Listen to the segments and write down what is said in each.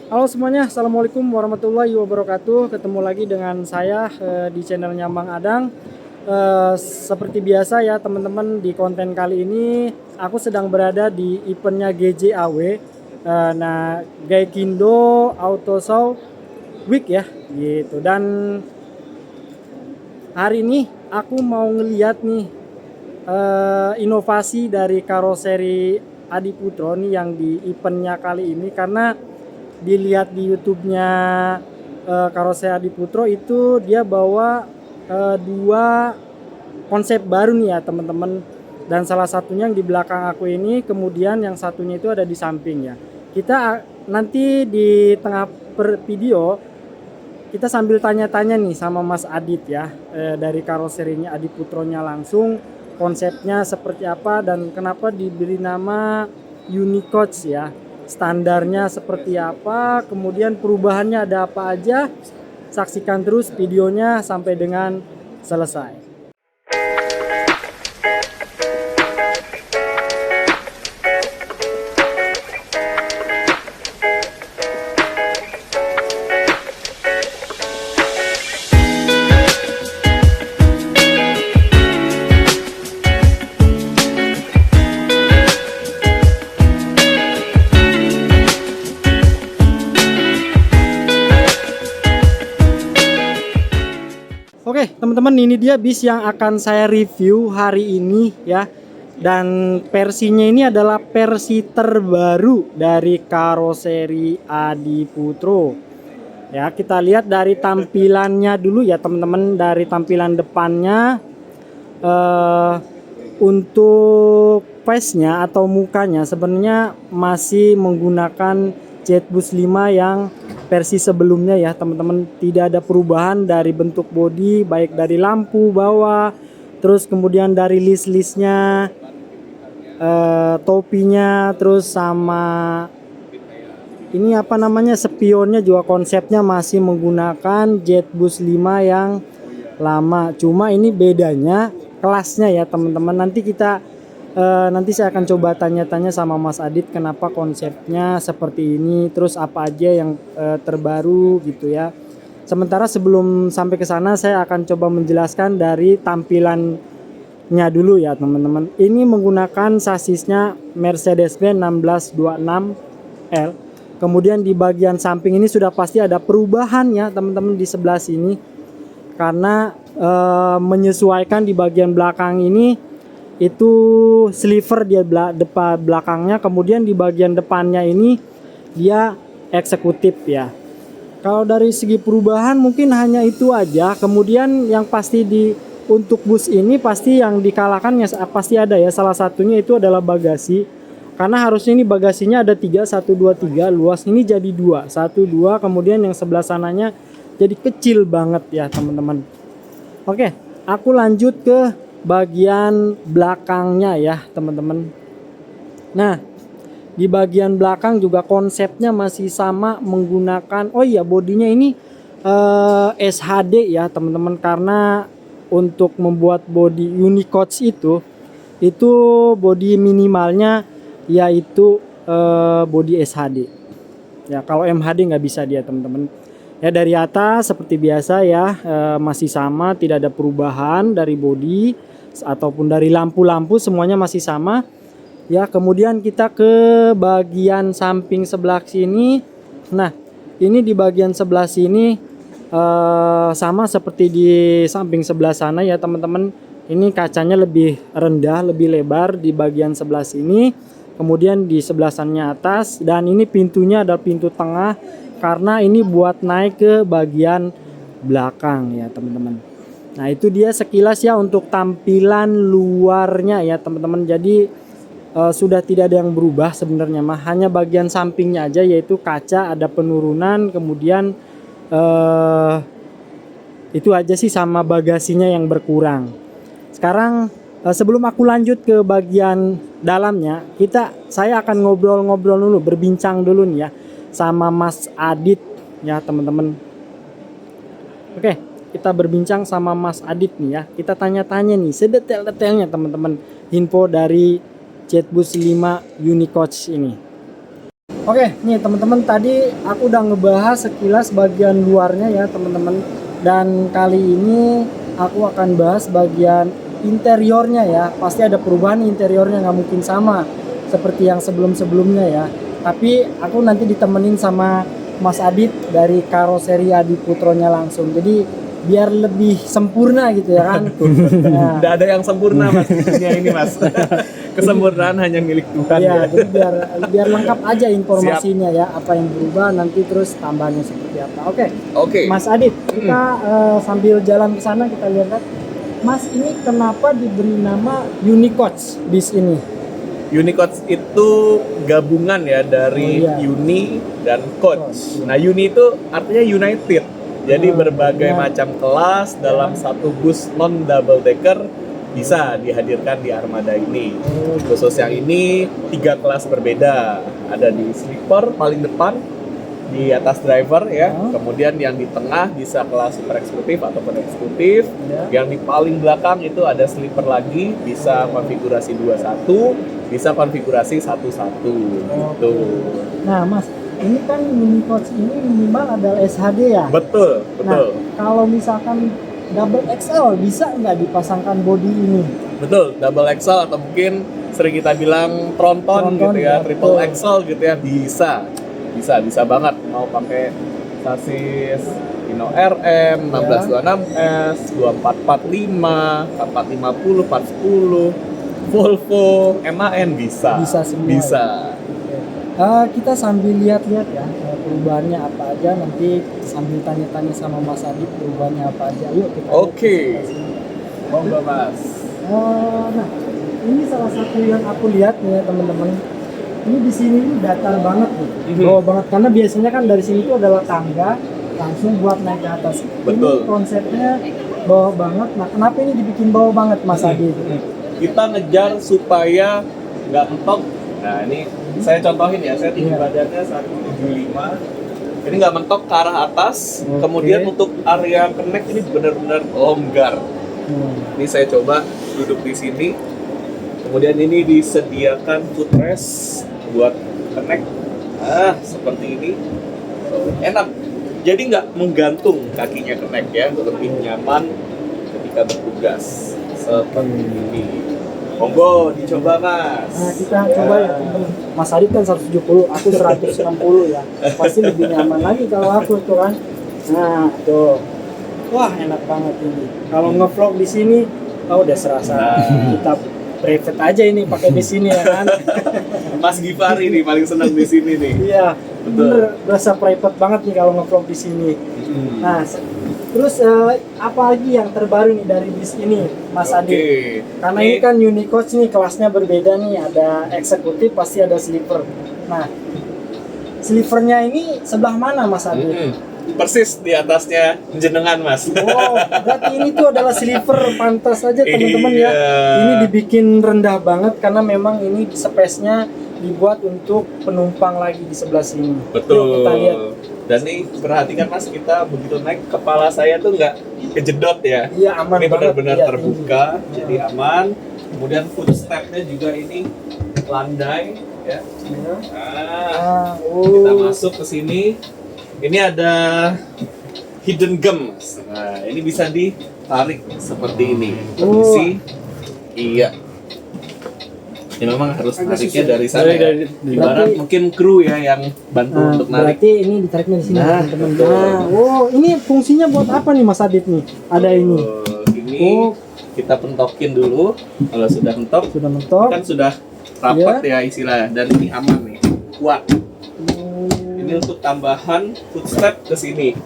Halo semuanya, Assalamualaikum warahmatullahi wabarakatuh. Ketemu lagi dengan saya di channelnya Mang Adang. Seperti biasa ya teman-teman, di konten kali ini aku sedang berada di eventnya GJAW. Nah, Gaikindo Auto Show Week ya, gitu. Dan hari ini aku mau ngeliat nih inovasi dari karoseri Adiputro nih yang di eventnya kali ini, karena dilihat di YouTube-nya Karoseri Adiputro itu dia bawa dua konsep baru nih ya teman-teman, dan salah satunya yang di belakang aku ini, kemudian yang satunya itu ada di samping ya. Kita nanti di tengah video kita sambil tanya-tanya nih sama Mas Adit ya, dari karoserinya Adiputronya langsung, konsepnya seperti apa dan kenapa diberi nama Unicoach ya, standarnya seperti apa, kemudian perubahannya ada apa aja. Saksikan terus videonya sampai dengan selesai. Oke teman-teman, ini dia bis yang akan saya review hari ini ya. Dan versinya ini adalah versi terbaru dari karoseri Adiputro. Ya, kita lihat dari tampilannya dulu ya teman-teman. Dari tampilan depannya, eh, untuk face-nya atau mukanya sebenarnya masih menggunakan Jetbus 5 yang versi sebelumnya ya teman-teman. Tidak ada perubahan dari bentuk bodi, baik dari lampu bawah, terus kemudian dari list-listnya, topinya, terus sama ini apa namanya, spionnya juga konsepnya masih menggunakan Jetbus 5 yang lama. Cuma ini bedanya kelasnya ya teman-teman. Nanti saya akan coba tanya-tanya sama Mas Adit kenapa konsepnya seperti ini, terus apa aja yang terbaru gitu ya. Sementara sebelum sampai ke sana, saya akan coba menjelaskan dari tampilannya dulu ya teman-teman. Ini menggunakan sasisnya Mercedes-Benz 1626L. Kemudian di bagian samping ini sudah pasti ada perubahan ya teman-teman di sebelah sini, karena menyesuaikan di bagian belakang ini itu sliver dia depan belakangnya, kemudian di bagian depannya ini dia eksekutif ya. Kalau dari segi perubahan mungkin hanya itu aja. Kemudian yang pasti untuk bus ini pasti yang dikalahkan ya, pasti ada ya, salah satunya itu adalah bagasi. Karena harusnya ini bagasinya ada 3, 1, 2, 3, luas ini jadi 2, 1, 2, kemudian yang sebelah sananya jadi kecil banget ya teman-teman. Oke, aku lanjut ke bagian belakangnya ya teman-teman. Nah, di bagian belakang juga konsepnya masih sama menggunakan, oh iya, bodinya ini SHD ya teman-teman, karena untuk membuat body Unicoach itu body minimalnya yaitu body SHD ya. Kalau MHD nggak bisa dia teman-teman ya. Dari atas seperti biasa ya, masih sama, tidak ada perubahan dari body ataupun dari lampu-lampu, semuanya masih sama ya. Kemudian kita ke bagian samping sebelah sini. Nah, ini di bagian sebelah sini sama seperti di samping sebelah sana ya teman-teman. Ini kacanya lebih rendah, lebih lebar di bagian sebelah sini, kemudian di sebelah sananya atas, dan ini pintunya adalah pintu tengah karena ini buat naik ke bagian belakang ya teman-teman. Nah, itu dia sekilas ya untuk tampilan luarnya ya teman-teman. Jadi sudah tidak ada yang berubah sebenarnya mah, hanya bagian sampingnya aja, yaitu kaca ada penurunan, kemudian itu aja sih, sama bagasinya yang berkurang. Sekarang sebelum aku lanjut ke bagian dalamnya, saya akan ngobrol-ngobrol dulu, berbincang dulu nih ya sama Mas Adit ya teman-teman. Oke, kita berbincang sama Mas Adit nih ya. Kita tanya-tanya nih sedetail-detailnya teman-teman info dari Jetbus 5 Unicoach ini. Oke, nih teman-teman, tadi aku udah ngebahas sekilas bagian luarnya ya teman-teman. Dan kali ini aku akan bahas bagian interiornya ya. Pasti ada perubahan interiornya, nggak mungkin sama seperti yang sebelum-sebelumnya ya. Tapi aku nanti ditemenin sama Mas Adit dari Karoseri Adi Putronya langsung. Jadi biar lebih sempurna gitu ya kan. Nah, Tidak ada yang sempurna mas di dunia ini mas. Kesempurnaan hanya milik Tuhan. iya, jadi biar lengkap aja informasinya ya, apa yang berubah nanti terus tambahnya seperti apa. Oke. Oke. Mas Adit, kita sambil jalan ke sana kita lihat. Mas, ini kenapa diberi nama Unicoach bis ini? Unicoach itu gabungan ya dari uni dan coach. Nah, uni itu artinya united. Jadi berbagai macam kelas dalam satu bus non double decker bisa dihadirkan di armada ini. Khusus yang ini 3 kelas berbeda. Ada di sleeper paling depan di atas driver ya. Kemudian yang di tengah bisa kelas super eksekutif ataupun eksekutif. Yang di paling belakang itu ada sleeper lagi, bisa konfigurasi 21, bisa konfigurasi 11 gitu. Nah, Mas, ini kan Unicoach ini minimal ada SHD ya? Betul. Nah, kalau misalkan double XL bisa nggak dipasangkan bodi ini? Betul, double XL atau mungkin sering kita bilang tronton gitu ya, triple XL gitu ya, bisa banget. Mau pakai sasis Hino RM, 1626S, 2445, 4450, 410, Volvo, MAN bisa. Bisa semua. Bisa. Kita sambil lihat-lihat ya perubahannya apa aja, nanti sambil tanya-tanya sama Mas Adit perubahannya apa aja. Yuk kita Oke. Monggo Mas. Nah, ini salah satu yang aku lihat nih ya teman-teman. Ini di sini ini datar banget nih, bawah banget, karena biasanya kan dari sini tuh adalah tangga langsung buat naik ke atas. Betul. Ini konsepnya bawah banget. Nah, kenapa ini dibikin bawah banget Mas Adit? Kita ngejar supaya nggak mentok. Nah ini saya contohin ya, saya tinggi badannya 175. Ini nggak mentok ke arah atas. Kemudian untuk area connect ini benar-benar longgar. Ini saya coba duduk di sini. Kemudian ini disediakan footrest buat connect. Seperti ini. Enak. Jadi nggak menggantung kakinya connect ya, lebih nyaman ketika bertugas. Seperti ini. Monggo dicoba Mas. Nah, kita coba ya teman-teman. Mas Adit kan 170, aku 160 ya. Pasti lebih nyaman lagi kalau aku tuh kan. Nah, tuh. Wah, enak banget ini. Kalau ngevlog di sini, udah serasa kita private aja ini pakai di sini ya kan. Mas Gifari nih paling senang di sini nih. Iya, bener, berasa private banget nih kalau ngevlog di sini. Nah, terus apa lagi yang terbaru nih dari bis ini, Mas Adit? Karena ini kan Unicoach nih, kelasnya berbeda nih, ada eksekutif, pasti ada sleeper. Nah, sleepernya ini sebelah mana Mas Adit? Persis di atasnya jenengan Mas. Oh, berarti ini tuh adalah sleeper, pantas aja teman-teman ya. Ini dibikin rendah banget karena memang ini space-nya dibuat untuk penumpang lagi di sebelah sini. Betul. Yuk kita lihat. Dan nih perhatikan Mas, kita begitu naik kepala saya tuh nggak kejedot ya. Iya, aman ini banget. benar-benar Iya, terbuka, jadi aman. Kemudian footstep-nya juga ini landai ya. Kita masuk ke sini. Ini ada hidden gem. Nah, ini bisa ditarik seperti ini. Permisi. Iya. Ya memang harus nariknya dari sana ya. Ibarat mungkin kru ya yang bantu untuk narik. Berarti ini ditariknya di sini teman-teman. Ini fungsinya buat apa nih Mas Adit nih? Ada ini. Ini kita pentokin dulu. Kalau sudah mentok, kan sudah rapat ya istilahnya. Dan ini aman nih, kuat. Ini untuk tambahan footstep ke sini.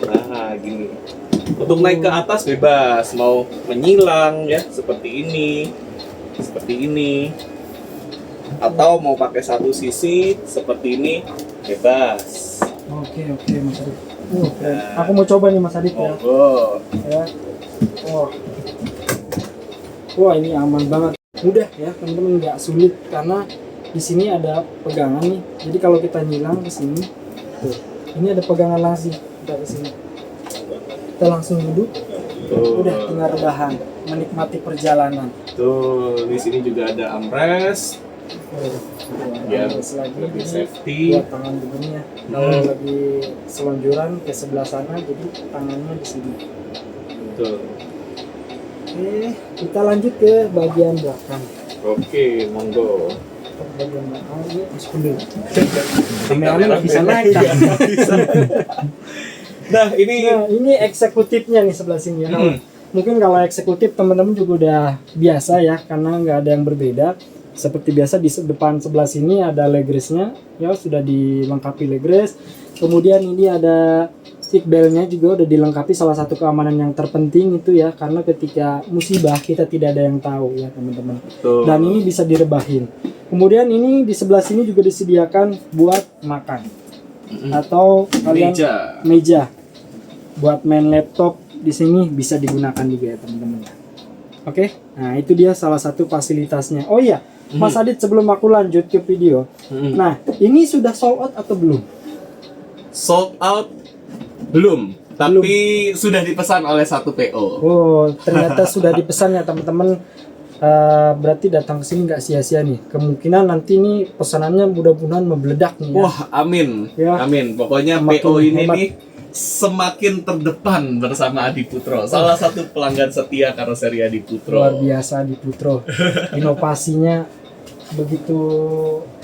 Nah, gini. Untuk naik ke atas bebas, mau menyilang ya seperti ini. Atau mau pakai satu sisi seperti ini bebas. Oke Mas Adit. Aku mau coba nih Mas Adit ya. Ya. Wah, ini aman banget. Mudah ya teman-teman, nggak sulit karena di sini ada pegangan nih. Jadi kalau kita nyilang ke sini, tuh, ini ada pegangan langsung kita ke sini. Kita langsung duduk. Udah tinggal rebahan, menikmati perjalanan. Tuh, di sini juga ada armrest. Biar Terus lagi lebih ini safety. buat tangan begini ya. Kalau lagi selonjoran ke sebelah sana, jadi tangannya di sini. Betul. Oke, kita lanjut ke bagian belakang. Oke, monggo. Ke bagian belakang ini masukin dulu. Kamera Kamera nggak bisa naik. Kan? Nah, ini Nah, ini eksekutifnya nih sebelah sini ya. Mungkin kalau eksekutif teman-teman juga udah biasa ya, karena nggak ada yang berbeda. Seperti biasa di depan sebelah sini ada leg rest-nya, ya sudah dilengkapi leg rest. Kemudian ini ada seat belt-nya juga udah dilengkapi, salah satu keamanan yang terpenting itu ya, karena ketika musibah kita tidak ada yang tahu ya teman-teman. Betul. Dan ini bisa direbahin. Kemudian ini di sebelah sini juga disediakan buat makan atau kalian meja buat main laptop di sini bisa digunakan juga ya teman-teman. Oke, nah itu dia salah satu fasilitasnya. Oh iya, Mas Adit sebelum aku lanjut ke video, nah ini sudah sold out atau belum? Sold out belum, tapi sudah dipesan oleh satu PO. Oh, ternyata sudah dipesan ya teman-teman. Berarti datang ke sini nggak sia-sia nih. Kemungkinan nanti nih pesanannya mudah-mudahan membeledak nih. Ya. Wah, amin, Ya. amin. Pokoknya Semakin PO ini hebat. nih semakin terdepan bersama Adi Putro. Salah satu pelanggan setia karoseri Adi Putro. Luar biasa di Putro. Inovasinya begitu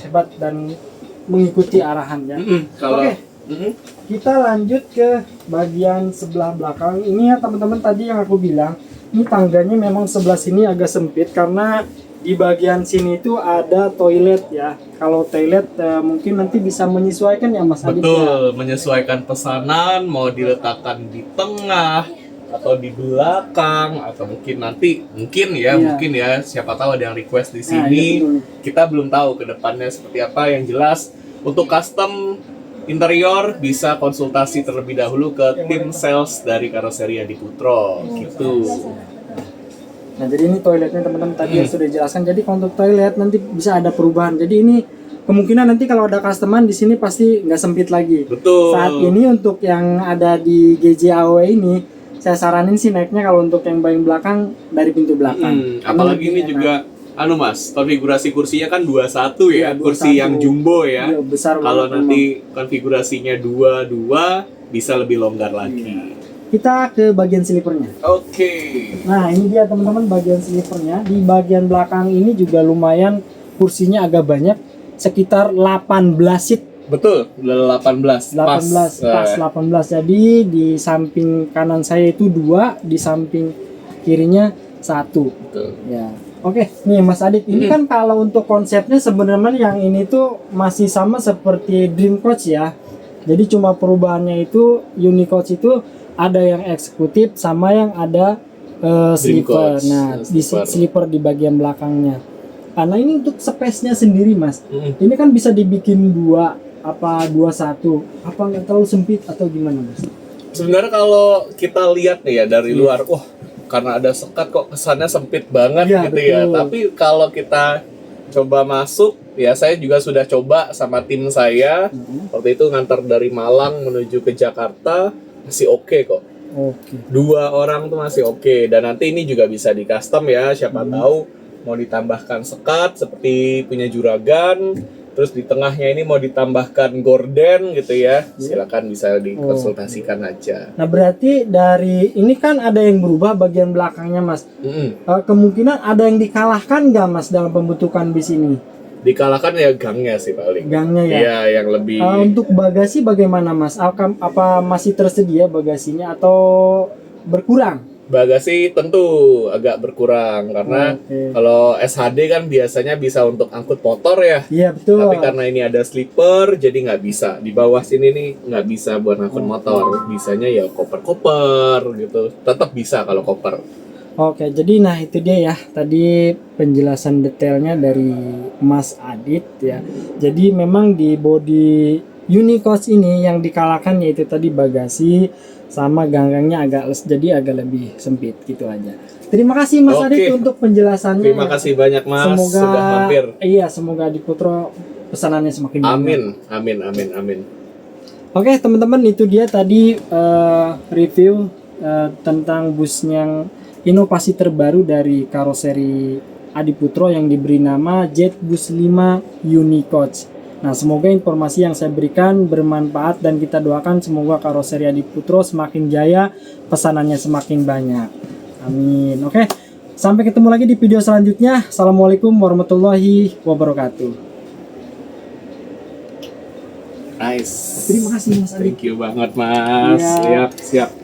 hebat dan mengikuti arahan ya. Kalau Oke. Kita lanjut ke bagian sebelah belakang. Ini ya teman-teman, tadi yang aku bilang, ini tangganya memang sebelah sini agak sempit karena di bagian sini itu ada toilet ya. Kalau toilet mungkin nanti bisa menyesuaikan ya Mas Adit ya. betul, menyesuaikan pesanan mau diletakkan di tengah atau di belakang atau mungkin nanti mungkin ya siapa tahu ada yang request di Nah, sini. iya betul. Kita belum tahu ke depannya seperti apa. Yang jelas untuk custom interior bisa konsultasi terlebih dahulu ke tim sales dari karoseri Adi Putro gitu. Nah jadi ini toiletnya teman-teman tadi yang sudah dijelaskan. Jadi kalau untuk toilet nanti bisa ada perubahan. Jadi ini kemungkinan nanti kalau ada customer di sini pasti nggak sempit lagi. Betul. Saat ini untuk yang ada di GJAW ini saya saranin sih naiknya kalau untuk yang bagian belakang dari pintu belakang. Karena Apalagi lebih ini enak. juga Mas, konfigurasi kursinya kan 21 ya, Iya, kursi 21. yang jumbo ya. Iya, besar Kalau banget nanti konfigurasinya 22 bisa lebih longgar lagi. memang. Kita ke bagian slipernya. Oke. Nah ini dia teman-teman bagian slipernya. Di bagian belakang ini juga lumayan kursinya agak banyak, sekitar 18 seat. Betul, udah 18. 18 pas 18. Jadi di samping kanan saya itu 2, di samping kirinya 1. Betul. Ya. Oke, nih Mas Adit, ini kan kalau untuk konsepnya sebenarnya yang ini tuh masih sama seperti Dream Coach ya. Jadi cuma perubahannya itu Unicoach itu ada yang eksekutif sama yang ada sleeper. Coach, Nah, di sleeper. sleeper di bagian belakangnya. Karena ini untuk space-nya sendiri, Mas. Mm. Ini kan bisa dibikin 2 apa 21. Apa nggak terlalu sempit atau gimana, Mas? Sebenarnya kalau kita lihat nih ya dari luar, wah karena ada sekat kok kesannya sempit banget Iya, gitu ya. betul. Tapi kalau kita coba masuk, ya saya juga sudah coba sama tim saya. Waktu itu ngantar dari Malang menuju ke Jakarta, masih oke kok. Oke. 2 orang tuh masih oke. Dan nanti ini juga bisa di custom ya, siapa tahu mau ditambahkan sekat seperti punya juragan. Terus di tengahnya ini mau ditambahkan gorden gitu ya. Silakan bisa dikonsultasikan aja. Nah, berarti dari ini kan ada yang berubah bagian belakangnya, Mas. Kemungkinan ada yang dikalahkan nggak, Mas, dalam pembentukan bis ini? Dikalahkan ya gangnya sih paling. Gangnya ya. Iya, yang lebih Untuk bagasi bagaimana, Mas? Apa masih tersedia bagasinya atau berkurang? bagasi tentu agak berkurang karena Oke. kalau SHD kan biasanya bisa untuk angkut motor ya. Iya, betul. Tapi karena ini ada sleeper, jadi nggak bisa. Di bawah sini nih nggak bisa buat angkut motor. Bisanya ya koper-koper gitu. Tetap bisa kalau koper. Oke, jadi nah itu dia ya. Tadi penjelasan detailnya dari Mas Adit ya. Jadi memang di body Unicoach ini yang dikalahkan yaitu tadi bagasi sama ganggangnya jadi agak lebih sempit gitu aja. Terima kasih Mas Oke. Adit untuk penjelasannya. Terima kasih banyak Mas Semoga sudah mampir. Iya, semoga di Putro pesanannya semakin banyak. Amin, amin, amin, amin. Oke teman-teman, itu dia tadi review tentang bus yang inovasi terbaru dari karoseri Adiputro yang diberi nama Jetbus 5 Uni Coach. Nah, semoga informasi yang saya berikan bermanfaat dan kita doakan semoga karoseri Adiputro semakin jaya, pesanannya semakin banyak. Amin. Oke, sampai ketemu lagi di video selanjutnya. Assalamualaikum warahmatullahi wabarakatuh. Nice. Terima kasih Mas Adi. Thank you banget Mas. Iya. Siap.